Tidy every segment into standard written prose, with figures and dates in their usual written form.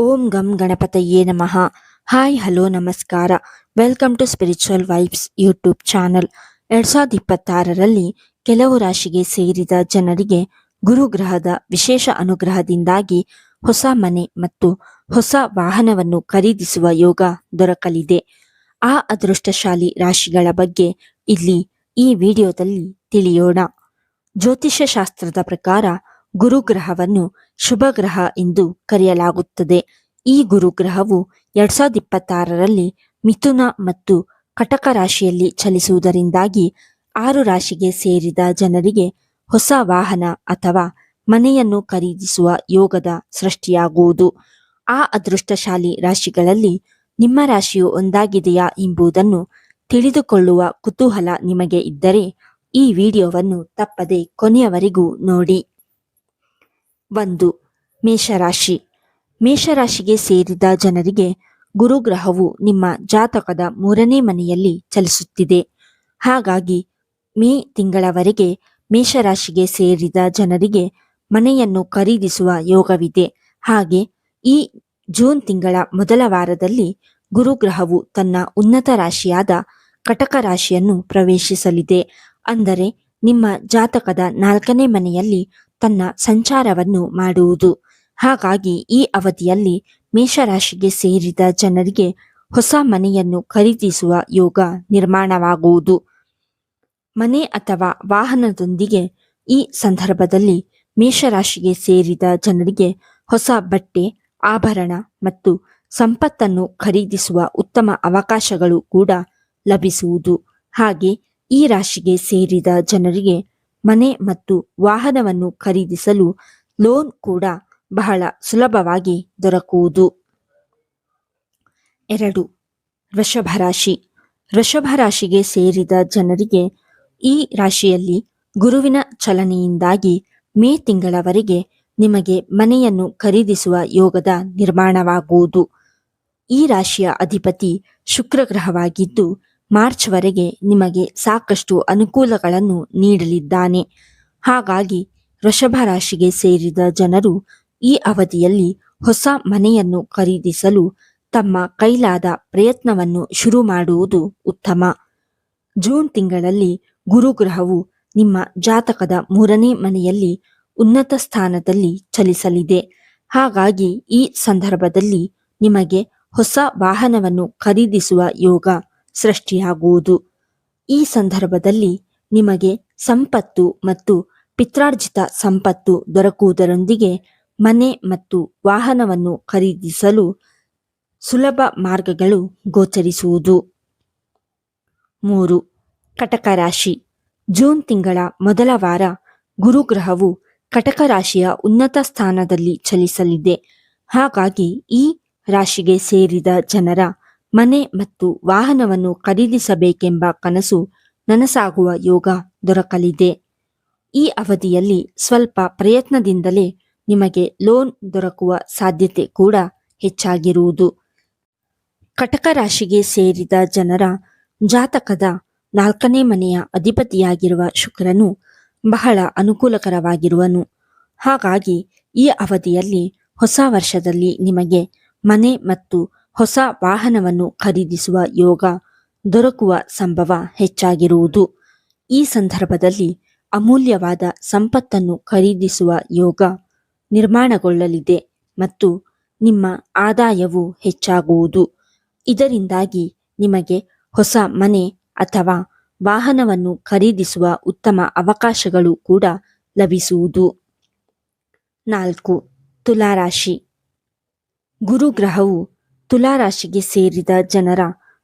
ಓಂ ಗಂ ಗಣಪತಯೇ ನಮಃ. ಹಾಯ್ ಹಲೋ ನಮಸ್ಕಾರ. Welcome to spiritual vibes YouTube channel. 2026ರಲ್ಲಿ ಕೆಲವು ರಾಶಿಗೆ ಸೇರಿದ ಜನರಿಗೆ ಗುರುಗ್ರಹದ ವಿಶೇಷ ಅನುಗ್ರಹದಿಂದಾಗಿ ಹೊಸ ಮನೆ ಮತ್ತು ಹೊಸ ವಾಹನವನ್ನು ಖರೀದಿಸುವ ಯೋಗ ದೊರಕಲಿದೆ. ಆ ಅದೃಷ್ಟಶಾಲಿ ರಾಶಿಗಳ ಬಗ್ಗೆ ಇಲ್ಲಿ ಈ ವಿಡಿಯೋದಲ್ಲಿ ತಿಳಿಯೋಣ. ಜ್ಯೋತಿಷ್ಯ ಶಾಸ್ತ್ರದ ಪ್ರಕಾರ ಗುರುಗ್ರಹವನ್ನು ಶುಭ ಗ್ರಹ ಎಂದು ಕರೆಯಲಾಗುತ್ತದೆ. ಈ ಗುರುಗ್ರಹವು 2026ರಲ್ಲಿ ಮಿಥುನ ಮತ್ತು ಕಟಕ ರಾಶಿಯಲ್ಲಿ ಚಲಿಸುವುದರಿಂದಾಗಿ 6 ರಾಶಿಗೆ ಸೇರಿದ ಜನರಿಗೆ ಹೊಸ ವಾಹನ ಅಥವಾ ಮನೆಯನ್ನು ಖರೀದಿಸುವ ಯೋಗದ ಸೃಷ್ಟಿಯಾಗುವುದು. ಆ ಅದೃಷ್ಟಶಾಲಿ ರಾಶಿಗಳಲ್ಲಿ ನಿಮ್ಮ ರಾಶಿಯು ಒಂದಾಗಿದೆಯಾ ಎಂಬುದನ್ನು ತಿಳಿದುಕೊಳ್ಳುವ ಕುತೂಹಲ ನಿಮಗೆ ಇದ್ದರೆ ಈ ವಿಡಿಯೋವನ್ನು ತಪ್ಪದೆ ಕೊನೆಯವರೆಗೂ ನೋಡಿ. 1. ಮೇಷರಾಶಿ. ಮೇಷರಾಶಿಗೆ ಸೇರಿದ ಜನರಿಗೆ ಗುರುಗ್ರಹವು ನಿಮ್ಮ ಜಾತಕದ 3ನೇ ಮನೆಯಲ್ಲಿ ಚಲಿಸುತ್ತಿದೆ. ಹಾಗಾಗಿ ಮೇ ತಿಂಗಳವರೆಗೆ ಮೇಷರಾಶಿಗೆ ಸೇರಿದ ಜನರಿಗೆ ಮನೆಯನ್ನು ಖರೀದಿಸುವ ಯೋಗವಿದೆ. ಹಾಗೆ ಈ ಜೂನ್ ತಿಂಗಳ ಮೊದಲ ವಾರದಲ್ಲಿ ಗುರುಗ್ರಹವು ತನ್ನ ಉನ್ನತ ರಾಶಿಯಾದ ಕಟಕ ರಾಶಿಯನ್ನು ಪ್ರವೇಶಿಸಲಿದೆ. ಅಂದರೆ ನಿಮ್ಮ ಜಾತಕದ 4ನೇ ಮನೆಯಲ್ಲಿ ತನ್ನ ಸಂಚಾರವನ್ನು ಮಾಡುವುದು. ಹಾಗಾಗಿ ಈ ಅವಧಿಯಲ್ಲಿ ಮೇಷರಾಶಿಗೆ ಸೇರಿದ ಜನರಿಗೆ ಹೊಸ ಮನೆಯನ್ನು ಖರೀದಿಸುವ ಯೋಗ ನಿರ್ಮಾಣವಾಗುವುದು. ಮನೆ ಅಥವಾ ವಾಹನದೊಂದಿಗೆ ಈ ಸಂದರ್ಭದಲ್ಲಿ ಮೇಷರಾಶಿಗೆ ಸೇರಿದ ಜನರಿಗೆ ಹೊಸ ಬಟ್ಟೆ, ಆಭರಣ ಮತ್ತು ಸಂಪತ್ತನ್ನು ಖರೀದಿಸುವ ಉತ್ತಮ ಅವಕಾಶಗಳು ಕೂಡ ಲಭಿಸುವುದು. ಹಾಗೆ ಈ ರಾಶಿಗೆ ಸೇರಿದ ಜನರಿಗೆ ಮನೆ ಮತ್ತು ವಾಹನವನ್ನು ಖರೀದಿಸಲು ಲೋನ್ ಕೂಡ ಬಹಳ ಸುಲಭವಾಗಿ ದೊರಕುವುದು. 2. ವೃಷಭ ರಾಶಿ. ವೃಷಭ ರಾಶಿಗೆ ಸೇರಿದ ಜನರಿಗೆ ಈ ರಾಶಿಯಲ್ಲಿ ಗುರುವಿನ ಚಲನೆಯಿಂದಾಗಿ ಮೇ ತಿಂಗಳವರೆಗೆ ನಿಮಗೆ ಮನೆಯನ್ನು ಖರೀದಿಸುವ ಯೋಗದ ನಿರ್ಮಾಣವಾಗುವುದು. ಈ ರಾಶಿಯ ಅಧಿಪತಿ ಶುಕ್ರ ಗ್ರಹವಾಗಿದ್ದು ಮಾರ್ಚ್ವರೆಗೆ ನಿಮಗೆ ಸಾಕಷ್ಟು ಅನುಕೂಲಗಳನ್ನು ನೀಡಲಿದ್ದಾನೆ. ಹಾಗಾಗಿ ವೃಷಭ ರಾಶಿಗೆ ಸೇರಿದ ಜನರು ಈ ಅವಧಿಯಲ್ಲಿ ಹೊಸ ಮನೆಯನ್ನು ಖರೀದಿಸಲು ತಮ್ಮ ಕೈಲಾದ ಪ್ರಯತ್ನವನ್ನು ಶುರು ಮಾಡುವುದು ಉತ್ತಮ. ಜೂನ್ ತಿಂಗಳಲ್ಲಿ ಗುರುಗ್ರಹವು ನಿಮ್ಮ ಜಾತಕದ 3ನೇ ಮನೆಯಲ್ಲಿ ಉನ್ನತ ಸ್ಥಾನದಲ್ಲಿ ಚಲಿಸಲಿದೆ. ಹಾಗಾಗಿ ಈ ಸಂದರ್ಭದಲ್ಲಿ ನಿಮಗೆ ಹೊಸ ವಾಹನವನ್ನು ಖರೀದಿಸುವ ಯೋಗ ಸೃಷ್ಟಿಯಾಗುವುದು. ಈ ಸಂದರ್ಭದಲ್ಲಿ ನಿಮಗೆ ಸಂಪತ್ತು ಮತ್ತು ಪಿತ್ರಾರ್ಜಿತ ಸಂಪತ್ತು ದೊರಕುವುದರೊಂದಿಗೆ ಮನೆ ಮತ್ತು ವಾಹನವನ್ನು ಖರೀದಿಸಲು ಸುಲಭ ಮಾರ್ಗಗಳು ಗೋಚರಿಸುವುದು. 3. ಕಟಕ ರಾಶಿ. ಜೂನ್ ತಿಂಗಳ ಮೊದಲ ವಾರ ಗುರುಗ್ರಹವು ಕಟಕ ರಾಶಿಯ ಉನ್ನತ ಸ್ಥಾನದಲ್ಲಿ ಚಲಿಸಲಿದೆ. ಹಾಗಾಗಿ ಈ ರಾಶಿಗೆ ಸೇರಿದ ಜನರ ಮನೆ ಮತ್ತು ವಾಹನವನ್ನು ಖರೀದಿಸಬೇಕೆಂಬ ಕನಸು ನನಸಾಗುವ ಯೋಗ ದೊರಕಲಿದೆ. ಈ ಅವಧಿಯಲ್ಲಿ ಸ್ವಲ್ಪ ಪ್ರಯತ್ನದಿಂದಲೇ ನಿಮಗೆ ಲೋನ್ ದೊರಕುವ ಸಾಧ್ಯತೆ ಕೂಡ ಹೆಚ್ಚಾಗಿರುವುದು. ಕಟಕ ರಾಶಿಗೆ ಸೇರಿದ ಜನರ ಜಾತಕದ 4ನೇ ಮನೆಯ ಅಧಿಪತಿಯಾಗಿರುವ ಶುಕ್ರನು ಬಹಳ ಅನುಕೂಲಕರವಾಗಿರುವನು. ಹಾಗಾಗಿ ಈ ಅವಧಿಯಲ್ಲಿ ಹೊಸ ವರ್ಷದಲ್ಲಿ ನಿಮಗೆ ಮನೆ ಮತ್ತು ಹೊಸ ವಾಹನವನ್ನು ಖರೀದಿಸುವ ಯೋಗ ದೊರಕುವ ಸಂಭವ ಹೆಚ್ಚಾಗಿರುವುದು. ಈ ಸಂದರ್ಭದಲ್ಲಿ ಅಮೂಲ್ಯವಾದ ಸಂಪತ್ತನ್ನು ಖರೀದಿಸುವ ಯೋಗ ನಿರ್ಮಾಣಗೊಳ್ಳಲಿದೆ ಮತ್ತು ನಿಮ್ಮ ಆದಾಯವು ಹೆಚ್ಚಾಗುವುದು. ಇದರಿಂದಾಗಿ ನಿಮಗೆ ಹೊಸ ಮನೆ ಅಥವಾ ವಾಹನವನ್ನು ಖರೀದಿಸುವ ಉತ್ತಮ ಅವಕಾಶಗಳು ಕೂಡ ಲಭಿಸುವುದು. 4. ತುಲಾರಾಶಿ. ಗುರುಗ್ರಹವು ತುಲಾರಾಶಿಗೆ ಸೇರಿದ ಜನರ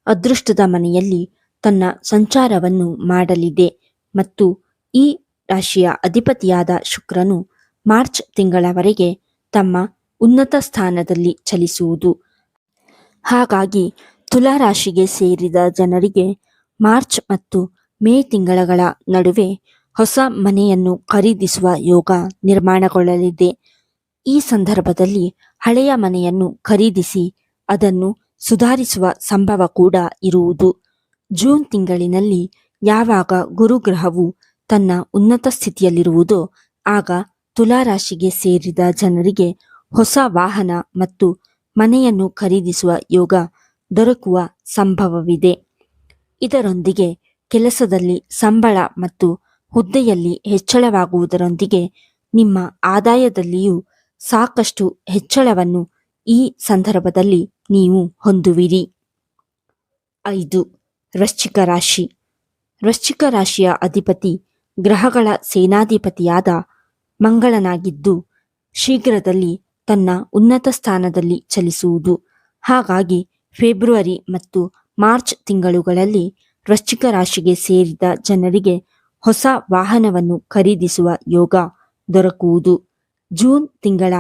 ಅದೃಷ್ಟದ ಮನೆಯಲ್ಲಿ ತನ್ನ ಸಂಚಾರವನ್ನು ಮಾಡಲಿದೆ ಮತ್ತು ಈ ರಾಶಿಯ ಅಧಿಪತಿಯಾದ ಶುಕ್ರನು ಮಾರ್ಚ್ ತಿಂಗಳವರೆಗೆ ತಮ್ಮ ಉನ್ನತ ಸ್ಥಾನದಲ್ಲಿ ಚಲಿಸುವುದು. ಹಾಗಾಗಿ ತುಲಾರಾಶಿಗೆ ಸೇರಿದ ಜನರಿಗೆ ಮಾರ್ಚ್ ಮತ್ತು ಮೇ ತಿಂಗಳ ನಡುವೆ ಹೊಸ ಮನೆಯನ್ನು ಖರೀದಿಸುವ ಯೋಗ ನಿರ್ಮಾಣಗೊಳ್ಳಲಿದೆ. ಈ ಸಂದರ್ಭದಲ್ಲಿ ಹಳೆಯ ಮನೆಯನ್ನು ಖರೀದಿಸಿ ಅದನ್ನು ಸುಧಾರಿಸುವ ಸಂಭವ ಕೂಡ ಇರುವುದು. ಜೂನ್ ತಿಂಗಳಿನಲ್ಲಿ ಯಾವಾಗ ಗುರುಗ್ರಹವು ತನ್ನ ಉನ್ನತ ಸ್ಥಿತಿಯಲ್ಲಿರುವುದೋ ಆಗ ತುಲಾರಾಶಿಗೆ ಸೇರಿದ ಜನರಿಗೆ ಹೊಸ ವಾಹನ ಮತ್ತು ಮನೆಯನ್ನು ಖರೀದಿಸುವ ಯೋಗ ದೊರಕುವ ಸಂಭವವಿದೆ. ಇದರೊಂದಿಗೆ ಕೆಲಸದಲ್ಲಿ ಸಂಬಳ ಮತ್ತು ಹುದ್ದೆಯಲ್ಲಿ ಹೆಚ್ಚಳವಾಗುವುದರೊಂದಿಗೆ ನಿಮ್ಮ ಆದಾಯದಲ್ಲಿಯೂ ಸಾಕಷ್ಟು ಹೆಚ್ಚಳವನ್ನು ಈ ಸಂದರ್ಭದಲ್ಲಿ ನೀವು ಹೊಂದುವಿರಿ. 5. ವೃಶ್ಚಿಕ ರಾಶಿ. ವೃಶ್ಚಿಕ ರಾಶಿಯ ಅಧಿಪತಿ ಗ್ರಹಗಳ ಸೇನಾಧಿಪತಿಯಾದ ಮಂಗಳನಾಗಿದ್ದು ಶೀಘ್ರದಲ್ಲಿ ತನ್ನ ಉನ್ನತ ಸ್ಥಾನದಲ್ಲಿ ಚಲಿಸುವುದು. ಹಾಗಾಗಿ ಫೆಬ್ರವರಿ ಮತ್ತು ಮಾರ್ಚ್ ತಿಂಗಳುಗಳಲ್ಲಿ ವೃಶ್ಚಿಕ ರಾಶಿಗೆ ಸೇರಿದ ಜನರಿಗೆ ಹೊಸ ವಾಹನವನ್ನು ಖರೀದಿಸುವ ಯೋಗ ದೊರಕುವುದು. ಜೂನ್ ತಿಂಗಳ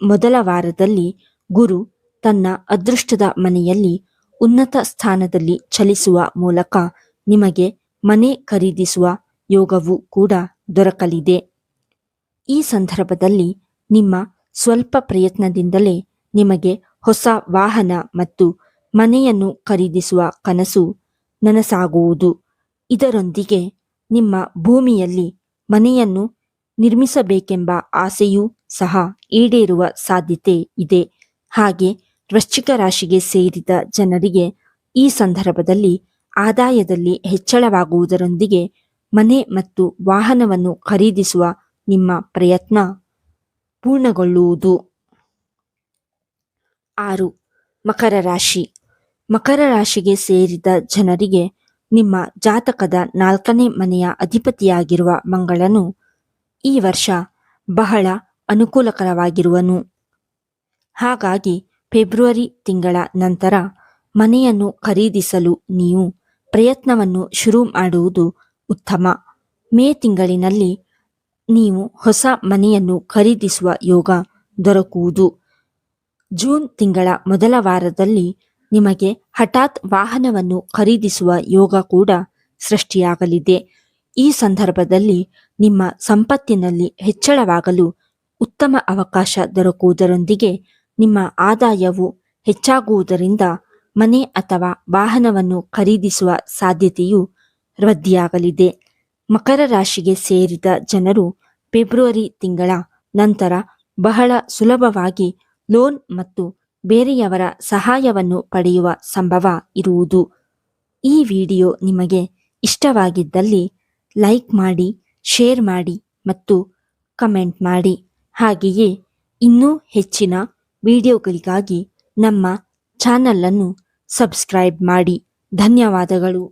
ಮೊದಲ ವಾರದಲ್ಲಿ ಗುರು ತನ್ನ ಅದೃಷ್ಟದ ಮನೆಯಲ್ಲಿ ಉನ್ನತ ಸ್ಥಾನದಲ್ಲಿ ಚಲಿಸುವ ಮೂಲಕ ನಿಮಗೆ ಮನೆ ಖರೀದಿಸುವ ಯೋಗವೂ ಕೂಡ ದೊರಕಲಿದೆ. ಈ ಸಂದರ್ಭದಲ್ಲಿ ನಿಮ್ಮ ಸ್ವಲ್ಪ ಪ್ರಯತ್ನದಿಂದಲೇ ನಿಮಗೆ ಹೊಸ ವಾಹನ ಮತ್ತು ಮನೆಯನ್ನು ಖರೀದಿಸುವ ಕನಸು ನನಸಾಗುವುದು. ಇದರೊಂದಿಗೆ ನಿಮ್ಮ ಭೂಮಿಯಲ್ಲಿ ಮನೆಯನ್ನು ನಿರ್ಮಿಸಬೇಕೆಂಬ ಆಸೆಯೂ ಸಹ ಈಡೇರುವ ಸಾಧ್ಯತೆ ಇದೆ. ಹಾಗೆ ವೃಶ್ಚಿಕ ರಾಶಿಗೆ ಸೇರಿದ ಜನರಿಗೆ ಈ ಸಂದರ್ಭದಲ್ಲಿ ಆದಾಯದಲ್ಲಿ ಹೆಚ್ಚಳವಾಗುವುದರೊಂದಿಗೆ ಮನೆ ಮತ್ತು ವಾಹನವನ್ನು ಖರೀದಿಸುವ ನಿಮ್ಮ ಪ್ರಯತ್ನ ಪೂರ್ಣಗೊಳ್ಳುವುದು. 6. ಮಕರ ರಾಶಿ. ಮಕರ ರಾಶಿಗೆ ಸೇರಿದ ಜನರಿಗೆ ನಿಮ್ಮ ಜಾತಕದ 4ನೇ ಮನೆಯ ಅಧಿಪತಿಯಾಗಿರುವ ಮಂಗಳನು ಈ ವರ್ಷ ಬಹಳ ಅನುಕೂಲಕರವಾಗಿರುವನು. ಹಾಗಾಗಿ ಫೆಬ್ರವರಿ ತಿಂಗಳ ನಂತರ ಮನೆಯನ್ನು ಖರೀದಿಸಲು ನೀವು ಪ್ರಯತ್ನವನ್ನು ಶುರು ಮಾಡುವುದು ಉತ್ತಮ. ಮೇ ತಿಂಗಳಿನಲ್ಲಿ ನೀವು ಹೊಸ ಮನೆಯನ್ನು ಖರೀದಿಸುವ ಯೋಗ ದೊರಕುವುದು. ಜೂನ್ ತಿಂಗಳ ಮೊದಲ ವಾರದಲ್ಲಿ ನಿಮಗೆ ಹಠಾತ್ ವಾಹನವನ್ನು ಖರೀದಿಸುವ ಯೋಗ ಕೂಡ ಸೃಷ್ಟಿಯಾಗಲಿದೆ. ಈ ಸಂದರ್ಭದಲ್ಲಿ ನಿಮ್ಮ ಸಂಪತ್ತಿನಲ್ಲಿ ಹೆಚ್ಚಳವಾಗಲು ಉತ್ತಮ ಅವಕಾಶ ದೊರಕುವುದರೊಂದಿಗೆ ನಿಮ್ಮ ಆದಾಯವು ಹೆಚ್ಚಾಗುವುದರಿಂದ ಮನೆ ಅಥವಾ ವಾಹನವನ್ನು ಖರೀದಿಸುವ ಸಾಧ್ಯತೆಯು ವೃದ್ಧಿಯಾಗಲಿದೆ. ಮಕರ ರಾಶಿಗೆ ಸೇರಿದ ಜನರು ಫೆಬ್ರವರಿ ತಿಂಗಳ ನಂತರ ಬಹಳ ಸುಲಭವಾಗಿ ಲೋನ್ ಮತ್ತು ಬೇರೆಯವರ ಸಹಾಯವನ್ನು ಪಡೆಯುವ ಸಂಭವ ಇರುವುದು. ಈ ವಿಡಿಯೋ ನಿಮಗೆ ಇಷ್ಟವಾಗಿದ್ದಲ್ಲಿ ಲೈಕ್ ಮಾಡಿ, ಶೇರ್ ಮಾಡಿ ಮತ್ತು ಕಮೆಂಟ್ ಮಾಡಿ. ಹಾಗೆಯೇ ಇನ್ನೂ ಹೆಚ್ಚಿನ ವಿಡಿಯೋಗಳಿಗಾಗಿ ನಮ್ಮ ಚಾನಲನ್ನು ಸಬ್ಸ್ಕ್ರೈಬ್ ಮಾಡಿ. ಧನ್ಯವಾದಗಳು.